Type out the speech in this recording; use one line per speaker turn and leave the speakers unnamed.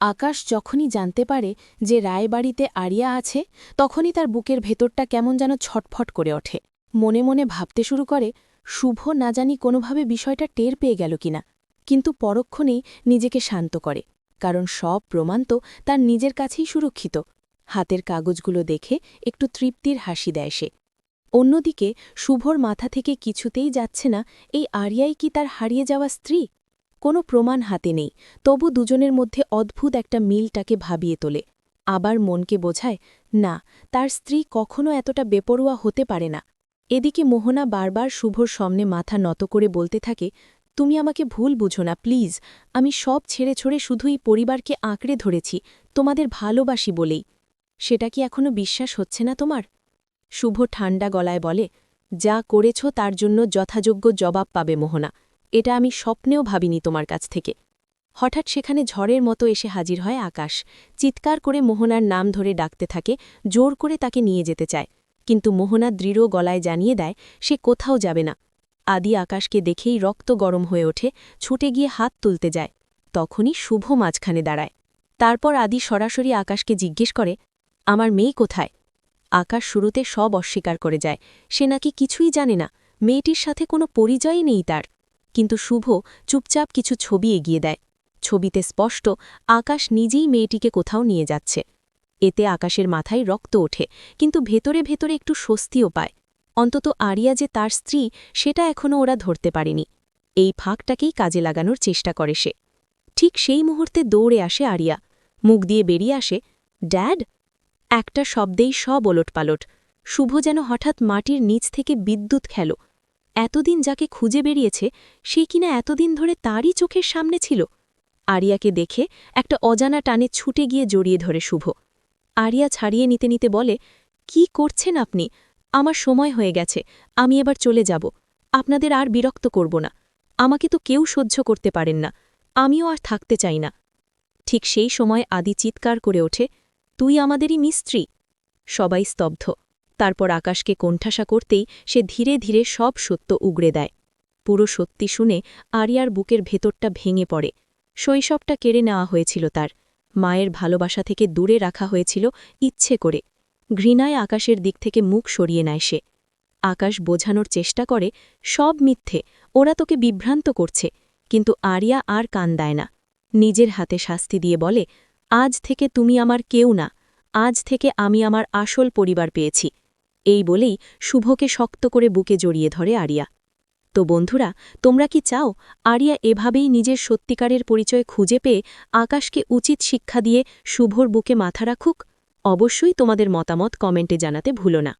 আকাশ যখনই জানতে পারে যে রায়বাড়িতে আরিয়া আছে তখনই তার বুকের ভেতরটা কেমন যেন ছটফট করে ওঠে। মনে মনে ভাবতে শুরু করে শুভ না জানি কোনোভাবে বিষয়টা টের পেয়ে গেল কিনা, কিন্তু পরক্ষণেই নিজেকে শান্ত করে, কারণ সব প্রমাণ তো তার নিজের কাছেই সুরক্ষিত। হাতের কাগজগুলো দেখে একটু তৃপ্তির হাসি দেয় সে। অন্যদিকে শুভর মাথা থেকে কিছুতেই যাচ্ছে না এই আরিয়াই কি তার হারিয়ে যাওয়া স্ত্রী। কোনো প্রমাণ হাতে নেই, তবু দুজনের মধ্যে অদ্ভুত একটা মিলটাকে ভাবিয়ে তোলে। আবার মনকে বোঝায়, না, তার স্ত্রী কখনো এতটা বেপরোয়া হতে পারে না। এদিকে মোহনা বারবার শুভর সামনে মাথা নত করে বলতে থাকে, তুমি আমাকে ভুল বুঝো না প্লিজ, আমি সব ছেড়ে ছড়ে শুধুই পরিবারকে আঁকড়ে ধরেছি, তোমাদের ভালোবাসি বলেই। সেটা কি এখনো বিশ্বাস হচ্ছে না তোমার? শুভ ঠান্ডা গলায় বলে, যা করেছ তার জন্য যথাযোগ্য জবাব পাবে মোহনা, এটা আমি স্বপ্নেও ভাবিনি তোমার কাছ থেকে। হঠাৎ সেখানে ঝড়ের মতো এসে হাজির হয় আকাশ। চিৎকার করে মোহনার নাম ধরে ডাকতে থাকে, জোর করে তাকে নিয়ে যেতে চায়, কিন্তু মোহনা দৃঢ় গলায় জানিয়ে দেয় সে কোথাও যাবে না। আদি আকাশকে দেখেই রক্ত গরম হয়ে ওঠে, ছুটে গিয়ে হাত তুলতে যায়। তখনই শুভ মাঝখানে দাঁড়ায়। তারপর আদি সরাসরি আকাশকে জিজ্ঞেস করে, আমার মেয়ে কোথায়? আকাশ শুরুতে সব অস্বীকার করে যায়, সে নাকি কিছুই জানে না, মেয়েটির সাথে কোনো পরিচয়ই নেই তার। কিন্তু শুভ চুপচাপ কিছু ছবি এগিয়ে দেয়। ছবিতে স্পষ্ট আকাশ নিজেই মেয়েটিকে কোথাও নিয়ে যাচ্ছে। এতে আকাশের মাথায় রক্ত ওঠে, কিন্তু ভেতরে ভেতরে একটু স্বস্তিও পায়। অন্তত আরিয়া যে তার স্ত্রী সেটা এখনও ওরা ধরতে পারেনি। এই ফাঁকটাকেই কাজে লাগানোর চেষ্টা করে সে। ঠিক সেই মুহূর্তে দৌড়ে আসে আরিয়া, মুখ দিয়ে বেরিয়ে আসে, ড্যাড। একটা শব্দেই সব ওলটপালট। শুভ যেন হঠাৎ মাটির নিচ থেকে বিদ্যুৎ খেল। এতদিন যাকে খুঁজে বেরিয়েছে সে কিনা এতদিন ধরে তারই চোখের সামনে ছিল। আরিয়াকে দেখে একটা অজানা টানে ছুটে গিয়ে জড়িয়ে ধরে শুভ। আরিয়া ছাড়িয়ে নিতে নিতে বলে, কি করছেন আপনি? আমার সময় হয়ে গেছে, আমি এবার চলে যাব, আপনাদের আর বিরক্ত করব না। আমাকে তো কেউ সহ্য করতে পারেন না, আমিও আর থাকতে চাই না। ঠিক সেই সময় আদি চিৎকার করে ওঠে, তুই আমাদেরই মিস্ত্রি। সবাই স্তব্ধ। তারপর আকাশকে কোণঠাসা করতেই সে ধীরে ধীরে সব সত্য উগড়ে দেয়। পুরো সত্যি শুনে আরিয়ার বুকের ভেতরটা ভেঙে পড়ে। শৈশবটা কেড়ে নেওয়া হয়েছিল তার, মায়ের ভালোবাসা থেকে দূরে রাখা হয়েছিল ইচ্ছে করে। ঘৃণায় আকাশের দিক থেকে মুখ সরিয়ে নেয় সে। আকাশ বোঝানোর চেষ্টা করে, সব মিথ্যে, ওরা তোকে বিভ্রান্ত করছে, কিন্তু আরিয়া আর কান দেয় না। নিজের হাতে শাস্তি দিয়ে বলে, আজ থেকে তুমি আমার কেউ না, আজ থেকে আমি আমার আসল পরিবার পেয়েছি। এই বলেই শুভকে শক্ত করে বুকে জড়িয়ে ধরে আরিয়া। তো বন্ধুরা, তোমরা কি চাও আরিয়া এভাবেই নিজের সত্যিকারের পরিচয় খুঁজে পেয়ে আকাশকে উচিত শিক্ষা দিয়ে শুভর বুকে মাথা রাখুক? অবশ্যই তোমাদের মতামত কমেন্টে জানাতে ভুলো না।